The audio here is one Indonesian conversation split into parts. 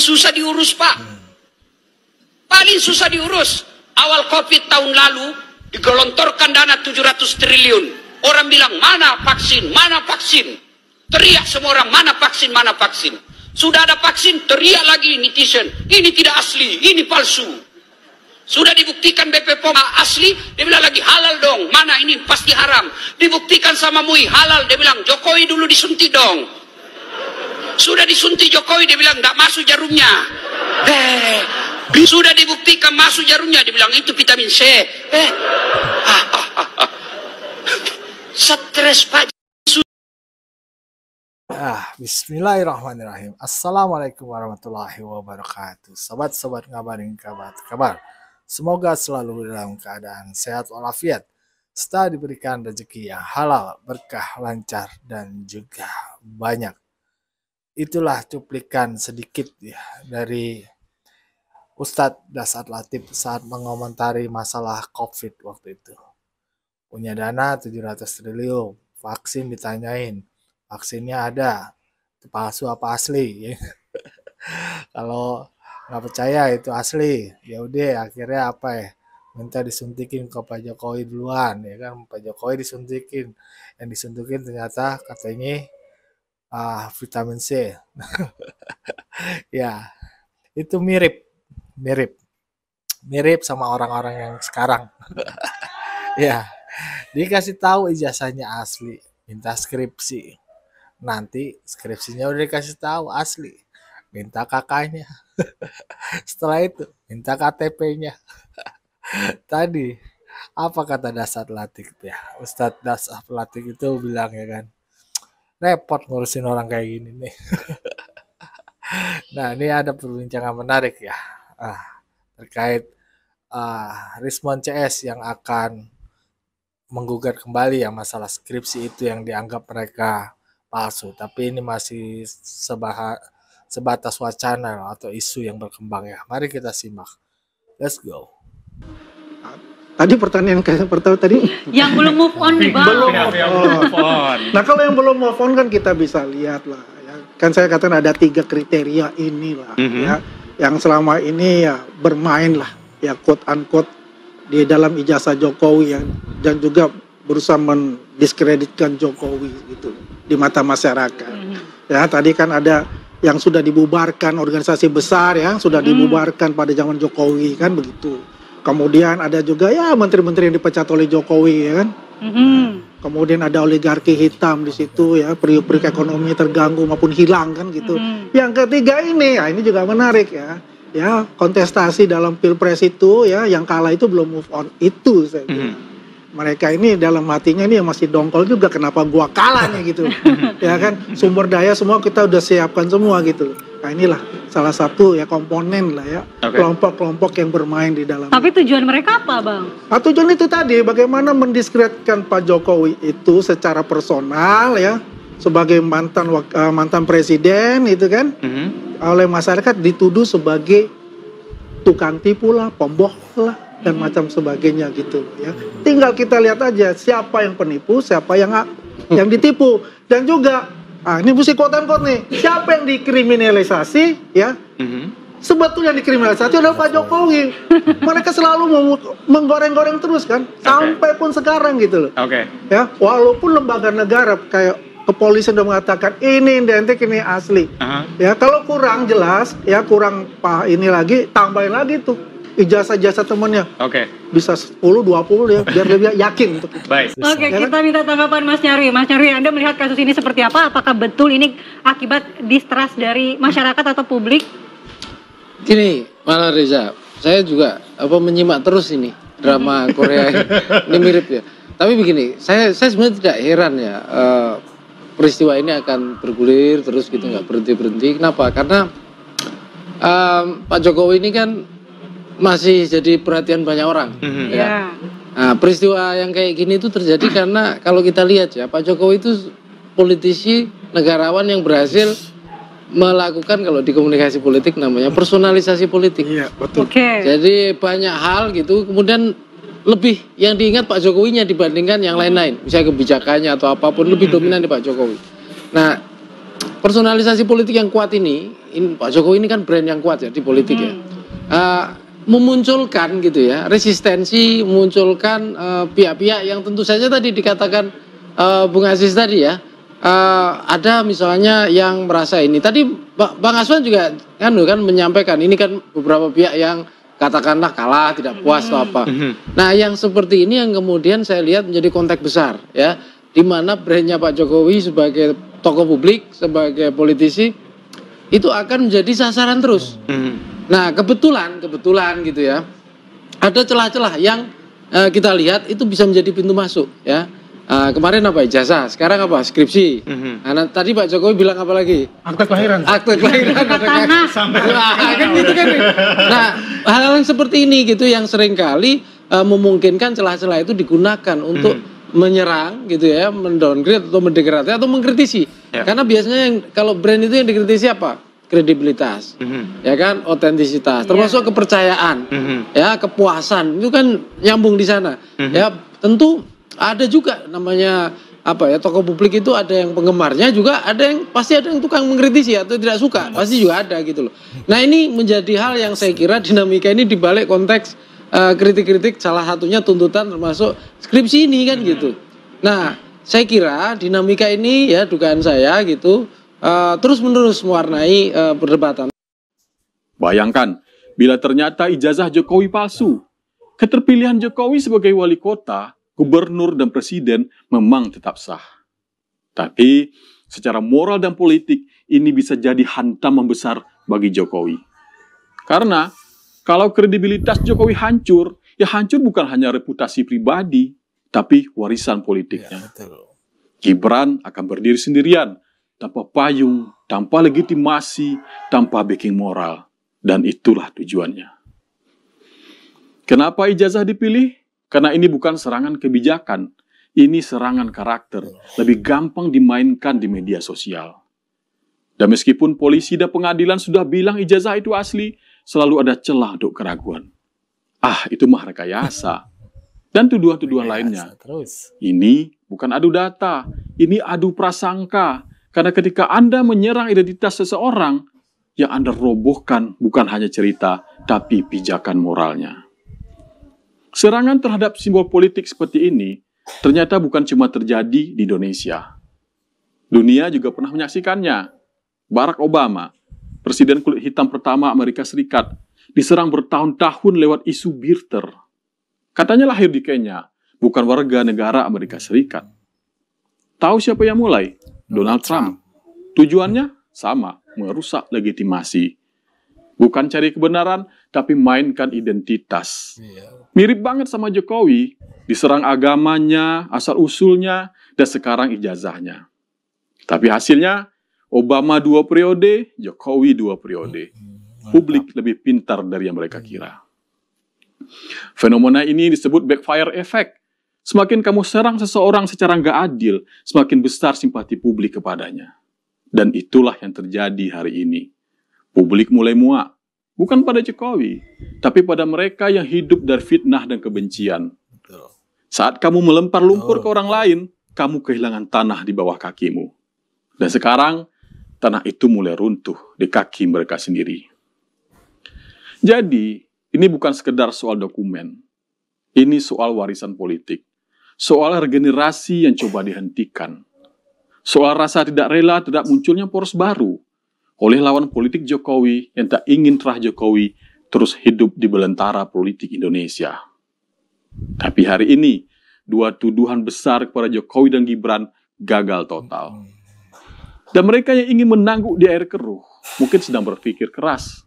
susah diurus, Pak. Paling susah diurus. Awal COVID tahun lalu digelontorkan dana 700 triliun. Orang bilang mana vaksin, mana vaksin. Teriak semua orang mana vaksin, mana vaksin. Sudah ada vaksin, teriak lagi netizen. Ini tidak asli, ini palsu. Sudah dibuktikan BP POM asli, dia bilang lagi halal dong. Mana ini pasti haram. Dibuktikan sama MUI halal, dia bilang Jokowi dulu disuntik dong. Sudah disuntik Jokowi, dia bilang nggak masuk jarumnya. Sudah dibuktikan masuk jarumnya, dia bilang itu vitamin C. Stres Pak. Bismillahirrahmanirrahim. Assalamualaikum warahmatullahi wabarakatuh. Sobat-sobat ngabarin kabar. Semoga selalu dalam keadaan sehat walafiat, serta diberikan rezeki yang halal, berkah, lancar, dan juga banyak. Itulah cuplikan sedikit ya dari Ustadz Dasat Latif saat mengomentari masalah COVID waktu itu. Punya dana 700 triliun, vaksin ditanyain, vaksinnya ada, itu palsu apa asli? Kalau nggak percaya itu asli, ya udah akhirnya apa ya? Minta disuntikin ke Pak Jokowi duluan, ya kan? Pak Jokowi disuntikin, yang disuntikin ternyata katanya vitamin C. Ya, itu mirip sama orang-orang yang sekarang. Ya, dikasih tahu ijazahnya asli, minta skripsi. Nanti skripsinya udah dikasih tahu asli, minta kakaknya. Setelah itu minta KTP-nya. Tadi apa kata Dasat Latif ya? Ustadz Dasat Latif itu bilang ya kan, repot ngurusin orang kayak gini nih. Nah, ini ada perbincangan menarik ya terkait Rismon CS yang akan menggugat kembali ya masalah skripsi itu yang dianggap mereka palsu. Tapi ini masih sebatas wacana atau isu yang berkembang ya. Mari kita simak. Let's go. Tadi pertanyaan pertama tadi yang belum move on nih Bang. Belum move on. Nah kalau yang belum move on kan kita bisa lihat lah ya. Kan saya katakan ada 3 kriteria inilah ya. Yang selama ini ya bermain lah ya quote unquote di dalam ijazah Jokowi ya, dan juga berusaha mendiskreditkan Jokowi gitu di mata masyarakat. Ya tadi kan ada yang sudah dibubarkan organisasi besar ya, sudah dibubarkan pada zaman Jokowi kan begitu. Kemudian ada juga ya menteri-menteri yang dipecat oleh Jokowi ya kan. Kemudian ada oligarki hitam di situ ya, periuk-periuk ekonomi terganggu maupun hilang kan gitu. Yang ketiga ini, ya ini juga menarik ya. Ya, kontestasi dalam Pilpres itu ya, yang kalah itu belum move on itu saya bilang. Mereka ini dalam hatinya ini yang masih dongkol juga, kenapa gua kalah nih gitu. Ya kan, sumber daya semua kita udah siapkan semua gitu. Nah inilah salah satu ya komponen lah ya, kelompok-kelompok yang bermain di dalam. Tapi tujuan mereka apa Bang? Tujuan itu tadi bagaimana mendiskreditkan Pak Jokowi itu secara personal ya, sebagai mantan presiden itu kan, oleh masyarakat dituduh sebagai tukang tipu lah, pembohong lah, dan macam sebagainya gitu ya. Tinggal kita lihat aja siapa yang penipu, siapa yang ditipu, dan juga ini mesti quote-unquote nih, siapa yang dikriminalisasi ya. Sebetulnya dikriminalisasi adalah Pak Jokowi. Mereka selalu menggoreng-goreng terus kan, sampai pun sekarang gitu loh. Ya, walaupun lembaga negara kayak kepolisian sudah mengatakan ini identik, ini asli. Ya, kalau kurang jelas, ya kurang ini lagi, tambahin lagi tuh ijazah-ijazah temannya. Bisa 10, 20 ya, biar lebih yakin untuk itu. Baik. Kita minta tanggapan Mas Nyarwi. Mas Nyarwi, Anda melihat kasus ini seperti apa? Apakah betul ini akibat distrust dari masyarakat atau publik? Gini, Malah Reza, saya juga menyimak terus ini drama Korea ini mirip ya. Tapi begini, saya sebenarnya tidak heran ya peristiwa ini akan bergulir terus gitu, nggak berhenti. Kenapa? Karena Pak Jokowi ini kan masih jadi perhatian banyak orang. Ya. Nah, peristiwa yang kayak gini itu terjadi karena kalau kita lihat ya, Pak Jokowi itu politisi negarawan yang berhasil melakukan, kalau di komunikasi politik namanya personalisasi politik. Iya, betul. Jadi banyak hal gitu, kemudian lebih yang diingat Pak Jokowinya dibandingkan yang lain-lain. Misalnya kebijakannya atau apapun lebih dominan di Pak Jokowi. Nah, personalisasi politik yang kuat ini Pak Jokowi ini kan brand yang kuat ya di politik ya. Memunculkan gitu ya resistensi, memunculkan pihak-pihak yang tentu saja tadi dikatakan Bung Aziz tadi ya, ada misalnya yang merasa ini tadi Bang Aswan juga kan menyampaikan ini kan beberapa pihak yang katakanlah kalah, tidak puas atau apa. Nah yang seperti ini yang kemudian saya lihat menjadi konteks besar ya, di mana brandnya Pak Jokowi sebagai tokoh publik, sebagai politisi itu akan menjadi sasaran terus. Nah kebetulan gitu ya, ada celah-celah yang kita lihat itu bisa menjadi pintu masuk ya. Kemarin apa ijazah, sekarang apa skripsi. Nah, tadi Pak Jokowi bilang apa lagi? Akte kelahiran. Akte kelahiran. Kan gitu kan. Nah hal-hal yang seperti ini gitu yang seringkali memungkinkan celah-celah itu digunakan untuk menyerang gitu ya, mendowngrade atau mendegradasi atau mengkritisi. Karena biasanya yang kalau brand itu yang dikritisi apa? Kredibilitas, ya kan, otentisitas, termasuk kepercayaan, ya kepuasan itu kan nyambung di sana. Ya tentu ada juga namanya apa ya, tokoh publik itu ada yang penggemarnya juga, ada yang pasti ada yang tukang mengkritisi atau tidak suka, pasti juga ada gitu loh. Nah ini menjadi hal yang saya kira dinamika ini dibalik konteks kritik-kritik, salah satunya tuntutan termasuk skripsi ini kan gitu. Nah saya kira dinamika ini ya dugaan saya gitu. Terus-menerus mewarnai perdebatan. Bayangkan, bila ternyata ijazah Jokowi palsu, keterpilihan Jokowi sebagai wali kota, gubernur, dan presiden memang tetap sah. Tapi, secara moral dan politik, ini bisa jadi hantaman besar bagi Jokowi. Karena, kalau kredibilitas Jokowi hancur, ya hancur bukan hanya reputasi pribadi, tapi warisan politiknya. Gibran akan berdiri sendirian, tanpa payung, tanpa legitimasi, tanpa backing moral. Dan itulah tujuannya. Kenapa ijazah dipilih? Karena ini bukan serangan kebijakan. Ini serangan karakter. Lebih gampang dimainkan di media sosial. Dan meskipun polisi dan pengadilan sudah bilang ijazah itu asli, selalu ada celah untuk keraguan. Itu mah rekayasa. Dan tuduhan-tuduhan lainnya. Ini bukan adu data. Ini adu prasangka. Karena ketika Anda menyerang identitas seseorang, yang Anda robohkan bukan hanya cerita, tapi pijakan moralnya. Serangan terhadap simbol politik seperti ini ternyata bukan cuma terjadi di Indonesia. Dunia juga pernah menyaksikannya. Barack Obama, presiden kulit hitam pertama Amerika Serikat, diserang bertahun-tahun lewat isu birther. Katanya lahir di Kenya, bukan warga negara Amerika Serikat. Tahu siapa yang mulai? Donald Trump. Tujuannya sama, merusak legitimasi. Bukan cari kebenaran, tapi mainkan identitas. Mirip banget sama Jokowi, diserang agamanya, asal-usulnya, dan sekarang ijazahnya. Tapi hasilnya, Obama 2 periode, Jokowi 2 periode. Publik lebih pintar dari yang mereka kira. Fenomena ini disebut backfire effect. Semakin kamu serang seseorang secara nggak adil, semakin besar simpati publik kepadanya. Dan itulah yang terjadi hari ini. Publik mulai muak, bukan pada Jokowi, tapi pada mereka yang hidup dari fitnah dan kebencian. Saat kamu melempar lumpur ke orang lain, kamu kehilangan tanah di bawah kakimu. Dan sekarang, tanah itu mulai runtuh di kaki mereka sendiri. Jadi, ini bukan sekedar soal dokumen. Ini soal warisan politik. Soal regenerasi yang coba dihentikan. Soal rasa tidak rela tidak munculnya poros baru oleh lawan politik Jokowi yang tak ingin terah Jokowi terus hidup di belantara politik Indonesia. Tapi hari ini, dua tuduhan besar kepada Jokowi dan Gibran gagal total. Dan mereka yang ingin menangguk di air keruh mungkin sedang berpikir keras.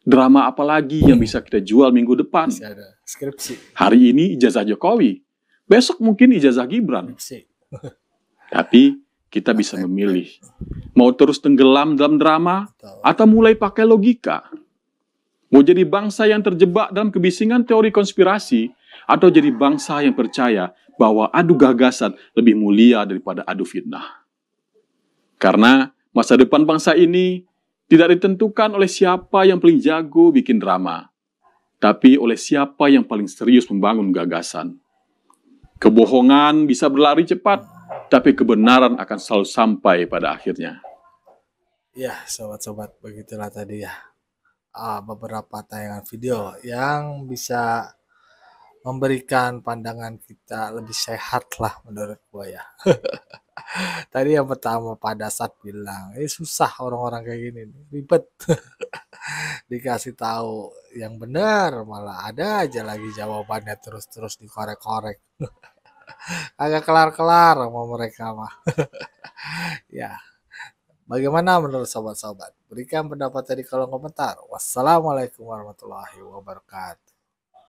Drama apa lagi yang bisa kita jual minggu depan? Hari ini ijazah Jokowi, besok mungkin ijazah Gibran. Tapi kita bisa memilih, mau terus tenggelam dalam drama atau mulai pakai logika. Mau jadi bangsa yang terjebak dalam kebisingan teori konspirasi atau jadi bangsa yang percaya bahwa adu gagasan lebih mulia daripada adu fitnah. Karena masa depan bangsa ini tidak ditentukan oleh siapa yang paling jago bikin drama, tapi oleh siapa yang paling serius membangun gagasan. Kebohongan bisa berlari cepat, tapi kebenaran akan selalu sampai pada akhirnya. Ya, sobat-sobat, begitulah tadi ya. Beberapa tayangan video yang bisa memberikan pandangan kita lebih sehat lah menurut gua ya. Tadi yang pertama pada saat bilang, susah orang-orang kayak gini nih, ribet. Dikasih tahu yang benar malah ada aja lagi jawabannya terus-terus dikorek-korek. Agak kelar-kelar sama mereka mah. Ya, bagaimana menurut sobat-sobat? Berikan pendapatnya di kolom komentar. Wassalamualaikum warahmatullahi wabarakatuh.